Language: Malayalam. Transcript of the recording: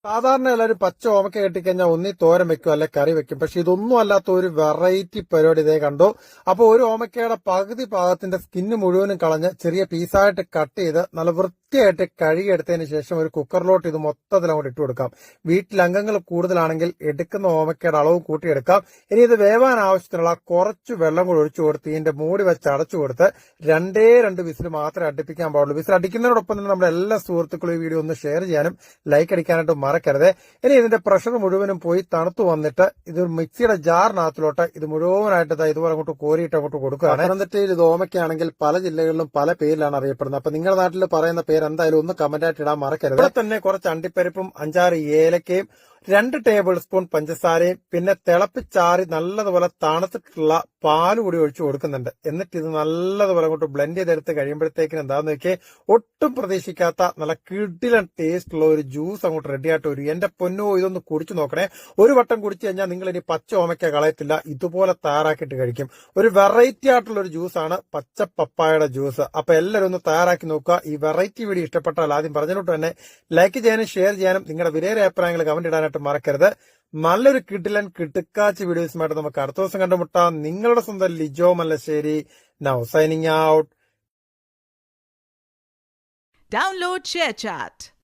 സാധാരണ എല്ലാവരും പച്ച ഓമക്ക കെട്ടിക്കഴിഞ്ഞാൽ ഒന്നി തോരൻ വെക്കും അല്ലെ കറി വെക്കും. പക്ഷെ ഇതൊന്നും അല്ലാത്ത ഒരു വെറൈറ്റി പരിപാടി ഇതേ കണ്ടു. അപ്പൊ ഒരു ഓമക്കയുടെ പകുതി ഭാഗത്തിന്റെ സ്കിന്ന് മുഴുവനും കളഞ്ഞ് ചെറിയ പീസായിട്ട് കട്ട് ചെയ്ത് നല്ല വൃത്തിയായിട്ട് കഴുകിയെടുത്തതിന് ശേഷം ഒരു കുക്കറിലോട്ട് ഇത് മൊത്തത്തിൽ അങ്ങോട്ട് ഇട്ട് കൊടുക്കാം. വീട്ടിൽ അംഗങ്ങൾ കൂടുതലാണെങ്കിൽ എടുക്കുന്ന ഓമക്കയുടെ അളവ് കൂട്ടിയെടുക്കാം. ഇനി ഇത് വേവാൻ ആവശ്യത്തിനുള്ള കുറച്ച് വെള്ളം കൂടി ഒഴിച്ചു കൊടുത്ത് ഇതിന്റെ മൂടി വെച്ച് അടച്ചു കൊടുത്ത് രണ്ട് വിസിൽ മാത്രമേ അടുപ്പിക്കാൻ പാടുള്ളൂ. വിസിൽ അടിക്കുന്നതിനോടൊപ്പം തന്നെ നമ്മുടെ എല്ലാ സുഹൃത്തുക്കളും ഈ വീഡിയോ ഒന്ന് ഷെയർ ചെയ്യാനും ലൈക്ക് അടിക്കാനായിട്ട് മറക്കരുത്. ഇനി ഇതിന്റെ പ്രഷർ മുഴുവനും പോയി തണുത്തു വന്നിട്ട് ഇത് മിക്സിയുടെ ജാറിനകത്തിലോട്ട് ഇത് മുഴുവനായിട്ട് ഇതുപോലെ അങ്ങോട്ട് കോരിയിട്ട് അങ്ങോട്ട് കൊടുക്കുകയാണ്. പത്തനംതിട്ടയിൽ ഇത് ഓമയ്ക്കാണെങ്കിൽ പല ജില്ലകളിലും പല പേരിലാണ് അറിയപ്പെടുന്നത്. അപ്പൊ നിങ്ങളുടെ നാട്ടിൽ പറയുന്ന പേര് എന്തായാലും ഒന്ന് കമന്റായിട്ട് ഇടാൻ മറക്കരുത്. ഇവിടെ തന്നെ കുറച്ച് അണ്ടിപ്പരിപ്പും 5-6 ഏലക്കയും 2 ടേബിൾ സ്പൂൺ പഞ്ചസാരയും പിന്നെ തിളപ്പിച്ചാറി നല്ലതുപോലെ തണുത്തിട്ടുള്ള പാല് കൂടി ഒഴിച്ചു കൊടുക്കുന്നുണ്ട്. എന്നിട്ട് ഇത് നല്ലതുപോലെ അങ്ങോട്ട് ബ്ലെൻഡ് ചെയ്തെടുത്ത് കഴിയുമ്പോഴത്തേക്കിന് എന്താന്ന് വെക്കേ ഒട്ടും പ്രതീക്ഷിക്കാത്ത നല്ല കിടിലൻ ടേസ്റ്റ് ഉള്ള ഒരു ജ്യൂസ് അങ്ങോട്ട് റെഡി ആയിട്ട് വരും. എന്റെ പൊന്നോ, ഇതൊന്ന് കുടിച്ചു നോക്കണേ. ഒരു വട്ടം കുടിച്ചു കഴിഞ്ഞാൽ നിങ്ങൾ ഇനി പച്ച ഓമയ്ക്ക കളയത്തില്ല, ഇതുപോലെ തയ്യാറാക്കിയിട്ട് കഴിക്കും. ഒരു വെറൈറ്റി ആയിട്ടുള്ള ഒരു ജ്യൂസാണ് പച്ച പപ്പായയുടെ ജ്യൂസ്. അപ്പൊ എല്ലാവരും ഒന്ന് തയ്യാറാക്കി നോക്കുക. ഈ വെറൈറ്റി വീഡിയോ ഇഷ്ടപ്പെട്ടാൽ ആദ്യം പറഞ്ഞിട്ട് തന്നെ ലൈക്ക് ചെയ്യാനും ഷെയർ ചെയ്യാനും നിങ്ങളുടെ വിലയേറിയ അഭിപ്രായങ്ങൾ കമന്റ് ഇടാനായിട്ട് മറക്കരുത്. നല്ലൊരു കിടിലൻ കിടുക്കാച്ചി വീഡിയോസുമായിട്ട് നമുക്ക് അടുത്ത ദിവസം കണ്ടുമുട്ടാം. നിങ്ങളുടെ സ്വന്തം Lijo Mallassery, now signing out. Download ShareChat.